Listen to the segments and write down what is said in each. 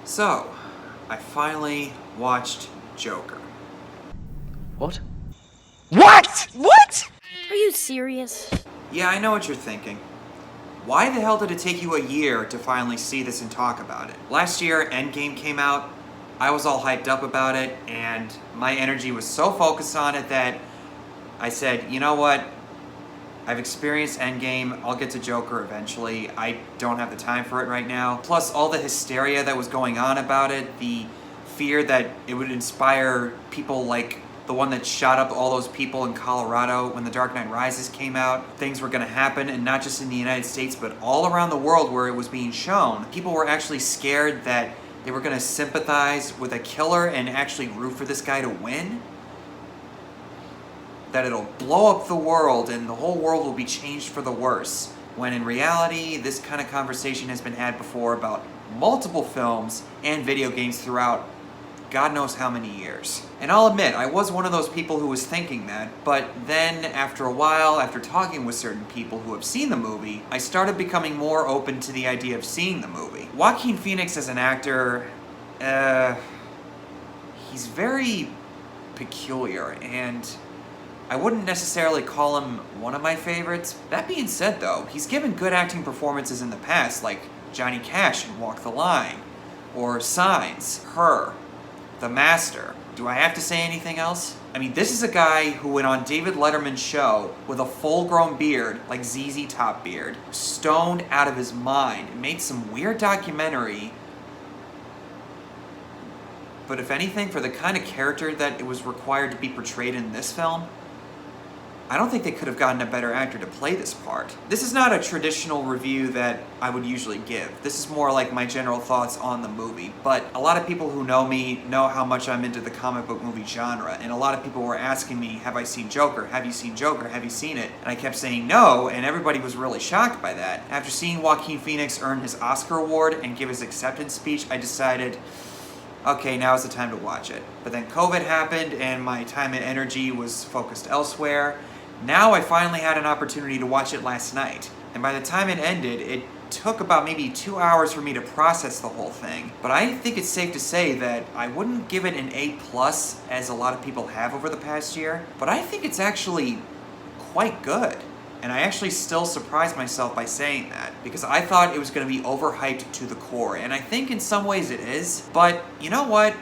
So, I finally watched Joker. What? What? Are you serious? Yeah, I know what you're thinking. Why the hell did it take you a year to finally see this and talk about it? Last year, Endgame came out, I was all hyped up about it, and my energy was so focused on it that I said, you know what? I've experienced Endgame, I'll get to Joker eventually. I don't have the time for it right now. Plus all the hysteria that was going on about it, the fear that it would inspire people like the one that shot up all those people in Colorado when The Dark Knight Rises came out. Things were gonna happen, and not just in the United States, but all around the world where it was being shown. People were actually scared that they were gonna sympathize with a killer and actually root for this guy to win. That it'll blow up the world and the whole world will be changed for the worse. When in reality, this kind of conversation has been had before about multiple films and video games throughout God knows how many years. And I'll admit, I was one of those people who was thinking that, but then after a while, after talking with certain people who have seen the movie, I started becoming more open to the idea of seeing the movie. Joaquin Phoenix as an actor, he's very peculiar, and I wouldn't necessarily call him one of my favorites. That being said though, he's given good acting performances in the past, like Johnny Cash in Walk the Line, or Signs, Her, The Master. Do I have to say anything else? I mean, this is a guy who went on David Letterman's show with a full-grown beard, like ZZ Top beard, stoned out of his mind, and made some weird documentary. But if anything, for the kind of character that it was required to be portrayed in this film, I don't think they could have gotten a better actor to play this part. This is not a traditional review that I would usually give. This is more like my general thoughts on the movie. But a lot of people who know me know how much I'm into the comic book movie genre. And a lot of people were asking me, have I seen Joker? Have you seen Joker? Have you seen it? And I kept saying no, and everybody was really shocked by that. After seeing Joaquin Phoenix earn his Oscar award and give his acceptance speech, I decided, okay, now is the time to watch it. But then COVID happened and my time and energy was focused elsewhere. Now I finally had an opportunity to watch it last night, and by the time it ended, it took about maybe 2 hours for me to process the whole thing. But I think it's safe to say that I wouldn't give it an A+, as a lot of people have over the past year, but I think it's actually quite good. And I actually still surprised myself by saying that, because I thought it was going to be overhyped to the core, and I think in some ways it is, but you know what?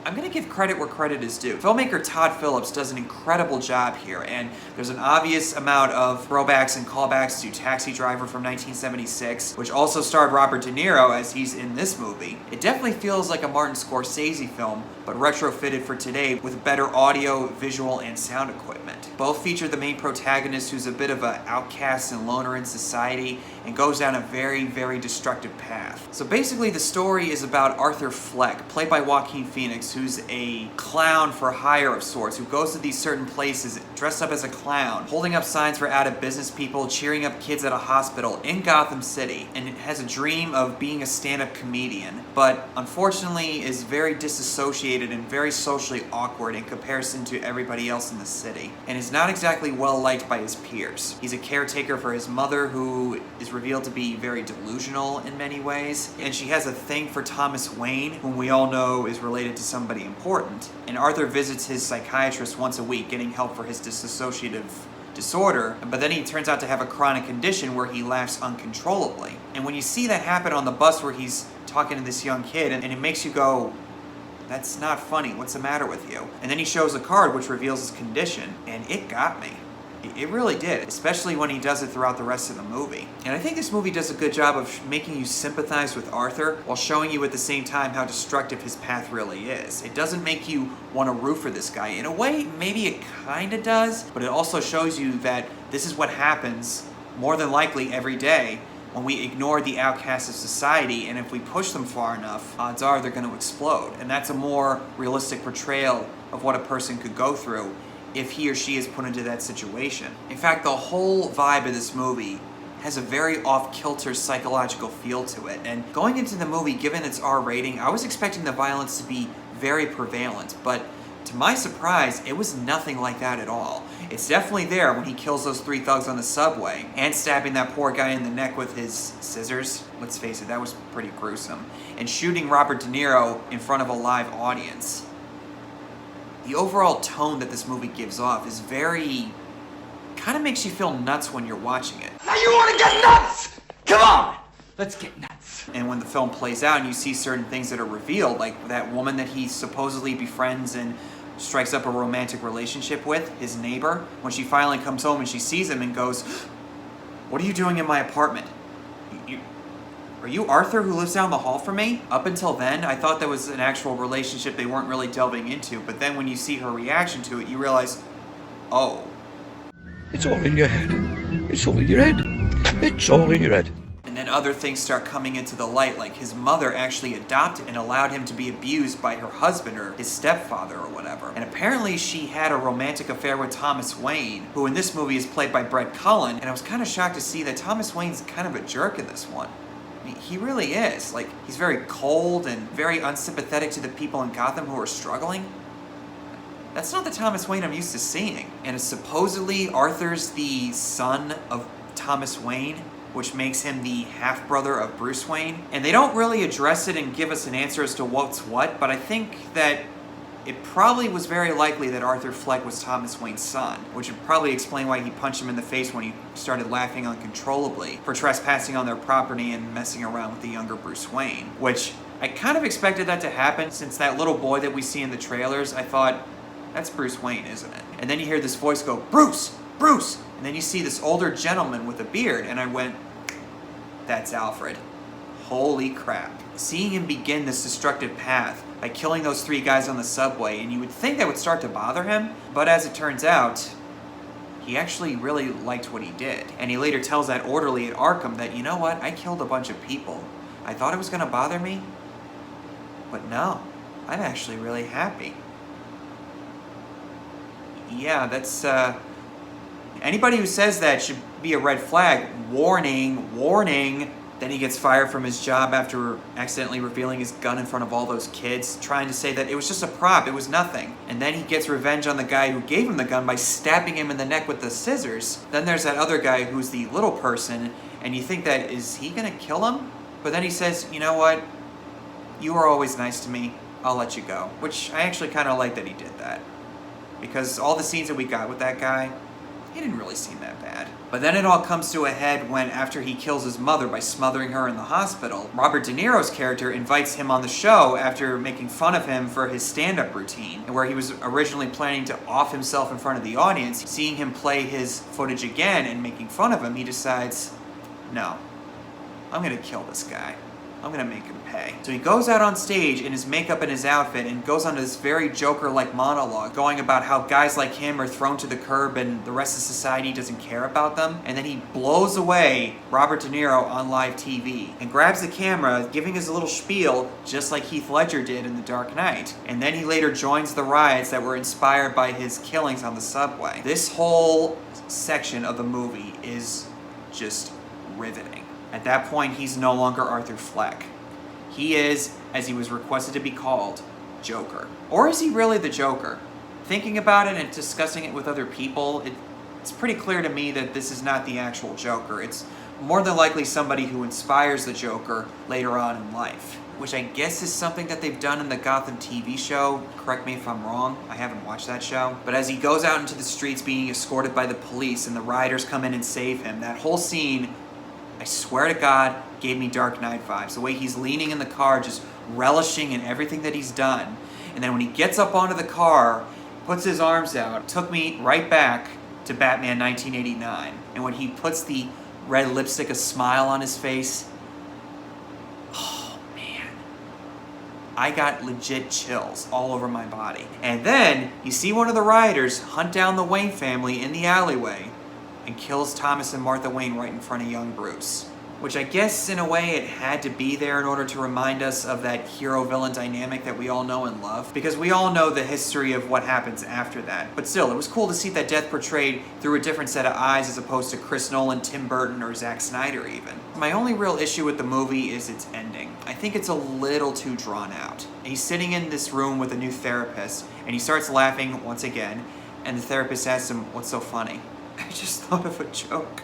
I'm going to give credit where credit is due. Filmmaker Todd Phillips does an incredible job here, and there's an obvious amount of throwbacks and callbacks to Taxi Driver from 1976, which also starred Robert De Niro as he's in this movie. It definitely feels like a Martin Scorsese film, but retrofitted for today with better audio, visual, and sound equipment. Both feature the main protagonist who's a bit of an outcast and loner in society and goes down a very, very destructive path. So basically the story is about Arthur Fleck, played by Joaquin Phoenix, who's a clown for hire of sorts, who goes to these certain places dressed up as a clown, holding up signs for out-of-business people, cheering up kids at a hospital in Gotham City, and has a dream of being a stand-up comedian, but unfortunately is very disassociated and very socially awkward in comparison to everybody else in the city, and is not exactly well-liked by his peers. He's a caretaker for his mother, who is revealed to be very delusional in many ways, and she has a thing for Thomas Wayne, whom we all know is related to somebody important. And Arthur visits his psychiatrist once a week, getting help for his dissociative disorder, but then he turns out to have a chronic condition where he laughs uncontrollably. And when you see that happen on the bus where he's talking to this young kid, and it makes you go, that's not funny, what's the matter with you? And then he shows a card which reveals his condition, and it got me. It really did, especially when he does it throughout the rest of the movie. And I think this movie does a good job of making you sympathize with Arthur while showing you at the same time how destructive his path really is. It doesn't make you want to root for this guy. In a way, maybe it kind of does, but it also shows you that this is what happens more than likely every day when we ignore the outcasts of society, and if we push them far enough, odds are they're going to explode. And that's a more realistic portrayal of what a person could go through if he or she is put into that situation. In fact, the whole vibe of this movie has a very off-kilter psychological feel to it. And going into the movie, given its R rating, I was expecting the violence to be very prevalent, but To my surprise, it was nothing like that at all. It's definitely there when he kills those 3 thugs on the subway and stabbing that poor guy in the neck with his scissors. Let's face it, that was pretty gruesome. And shooting Robert De Niro in front of a live audience. The overall tone that this movie gives off is very... kind of makes you feel nuts when you're watching it. Now you want to get nuts? Come on! Let's get nuts. And when the film plays out and you see certain things that are revealed, like that woman that he supposedly befriends and strikes up a romantic relationship with, his neighbor, when she finally comes home and she sees him and goes, "What are you doing in my apartment? Are you Arthur who lives down the hall from me?" Up until then, I thought that was an actual relationship they weren't really delving into, but then when you see her reaction to it, you realize, oh. It's all in your head. It's all in your head. It's all in your head. And then other things start coming into the light, like his mother actually adopted and allowed him to be abused by her husband or his stepfather or whatever. And apparently she had a romantic affair with Thomas Wayne, who in this movie is played by Brett Cullen, and I was kind of shocked to see that Thomas Wayne's kind of a jerk in this one. I mean, he really is. Like, he's very cold and very unsympathetic to the people in Gotham who are struggling. That's not the Thomas Wayne I'm used to seeing. And supposedly Arthur's the son of Thomas Wayne, which makes him the half-brother of Bruce Wayne. And they don't really address it and give us an answer as to what's what, but I think that it probably was very likely that Arthur Fleck was Thomas Wayne's son, which would probably explain why he punched him in the face when he started laughing uncontrollably for trespassing on their property and messing around with the younger Bruce Wayne, which I kind of expected that to happen since that little boy that we see in the trailers, I thought, that's Bruce Wayne, isn't it? And then you hear this voice go, "Bruce! Bruce!" And then you see this older gentleman with a beard, and I went, that's Alfred. Holy crap. Seeing him begin this destructive path by killing those 3 guys on the subway, and you would think that would start to bother him, but as it turns out, he actually really liked what he did. And he later tells that orderly at Arkham that, you know what, I killed a bunch of people. I thought it was gonna bother me, but no, I'm actually really happy. Yeah, that's, anybody who says that should be a red flag. Warning, warning. Then he gets fired from his job after accidentally revealing his gun in front of all those kids, trying to say that it was just a prop, it was nothing. And then he gets revenge on the guy who gave him the gun by stabbing him in the neck with the scissors. Then there's that other guy who's the little person, and you think that, is he gonna kill him? But then he says, you know what? You were always nice to me. I'll let you go. Which I actually kind of like that he did that. Because all the scenes that we got with that guy, he didn't really seem that bad. But then it all comes to a head when, after he kills his mother by smothering her in the hospital, Robert De Niro's character invites him on the show after making fun of him for his stand-up routine, and where he was originally planning to off himself in front of the audience. Seeing him play his footage again and making fun of him, he decides, no, I'm gonna kill this guy. I'm gonna make him pay. So he goes out on stage in his makeup and his outfit and goes on this very Joker-like monologue, going about how guys like him are thrown to the curb and the rest of society doesn't care about them. And then he blows away Robert De Niro on live TV and grabs the camera, giving his little spiel, just like Heath Ledger did in The Dark Knight. And then he later joins the riots that were inspired by his killings on the subway. This whole section of the movie is just riveting. At that point, he's no longer Arthur Fleck. He is, as he was requested to be called, Joker. Or is he really the Joker? Thinking about it and discussing it with other people, it's pretty clear to me that this is not the actual Joker. It's more than likely somebody who inspires the Joker later on in life, which I guess is something that they've done in the Gotham TV show. Correct me if I'm wrong, I haven't watched that show. But as he goes out into the streets being escorted by the police and the rioters come in and save him, that whole scene, I swear to God, gave me Dark Knight vibes. The way he's leaning in the car, just relishing in everything that he's done. And then when he gets up onto the car, puts his arms out, took me right back to Batman 1989. And when he puts the red lipstick, a smile on his face, oh man, I got legit chills all over my body. And then you see one of the rioters hunt down the Wayne family in the alleyway and kills Thomas and Martha Wayne right in front of young Bruce. which I guess in a way it had to be there in order to remind us of that hero-villain dynamic that we all know and love, because we all know the history of what happens after that. But still, it was cool to see that death portrayed through a different set of eyes as opposed to Chris Nolan, Tim Burton, or Zack Snyder even. My only real issue with the movie is its ending. I think it's a little too drawn out. He's sitting in this room with a new therapist, and he starts laughing once again, and the therapist asks him, "What's so funny?" I just thought of a joke.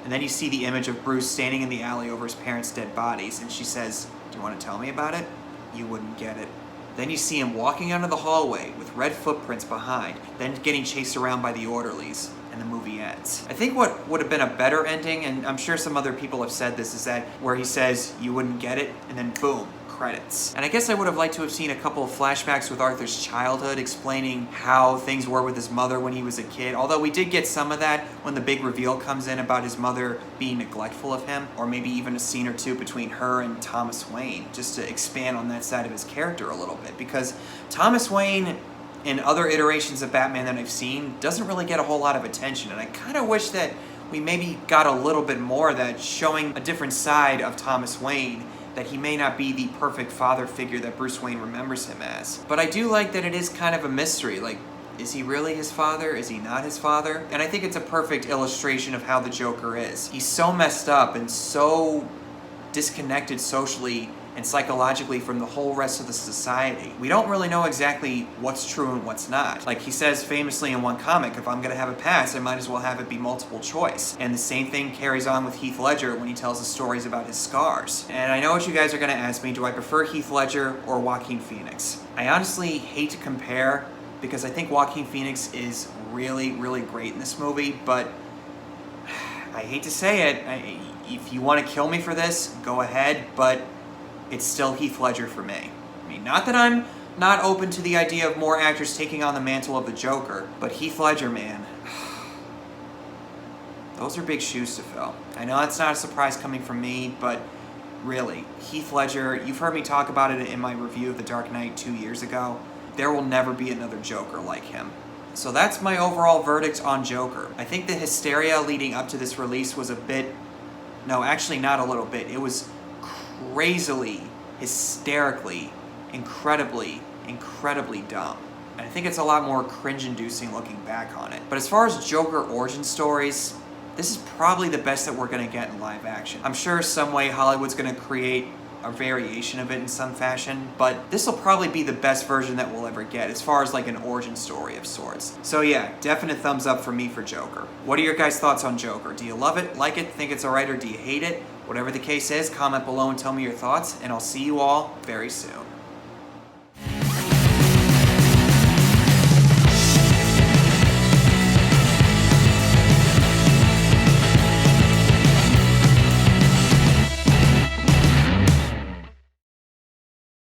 And then you see the image of Bruce standing in the alley over his parents' dead bodies, and she says, "Do you want to tell me about it?" You wouldn't get it. Then you see him walking out of the hallway with red footprints behind, then getting chased around by the orderlies, and the movie ends. I think what would have been a better ending, and I'm sure some other people have said this, is that where he says, "You wouldn't get it," and then boom, credits. And I guess I would have liked to have seen a couple of flashbacks with Arthur's childhood, explaining how things were with his mother when he was a kid, although we did get some of that when the big reveal comes in about his mother being neglectful of him, or maybe even a scene or two between her and Thomas Wayne, just to expand on that side of his character a little bit, because Thomas Wayne in other iterations of Batman that I've seen doesn't really get a whole lot of attention, and I kind of wish that we maybe got a little bit more of that, showing a different side of Thomas Wayne, that he may not be the perfect father figure that Bruce Wayne remembers him as. But I do like that it is kind of a mystery, like, is he really his father? Is he not his father? And I think it's a perfect illustration of how the Joker is. He's so messed up and so disconnected socially and psychologically from the whole rest of the society. We don't really know exactly what's true and what's not. Like he says famously in one comic, if I'm gonna have a pass, I might as well have it be multiple choice. And the same thing carries on with Heath Ledger when he tells the stories about his scars. And I know what you guys are gonna ask me, do I prefer Heath Ledger or Joaquin Phoenix? I honestly hate to compare, because I think Joaquin Phoenix is really, really great in this movie, but I hate to say it, if you wanna kill me for this, go ahead, but it's still Heath Ledger for me. I mean, not that I'm not open to the idea of more actors taking on the mantle of the Joker, but Heath Ledger, man, those are big shoes to fill. I know it's not a surprise coming from me, but really, Heath Ledger, you've heard me talk about it in my review of The Dark Knight 2 years ago. There will never be another Joker like him. So that's my overall verdict on Joker. I think the hysteria leading up to this release was a bit, no, actually not a little bit, it was crazily, hysterically, incredibly dumb. And I think it's a lot more cringe-inducing looking back on it. But as far as Joker origin stories, this is probably the best that we're gonna get in live action. I'm sure some way Hollywood's gonna create a variation of it in some fashion, but this will probably be the best version that we'll ever get as far as like an origin story of sorts. So yeah, definite thumbs up for me for Joker. What are your guys' thoughts on Joker? Do you love it, like it, think it's alright, or do you hate it? Whatever the case is, comment below and tell me your thoughts, and I'll see you all very soon.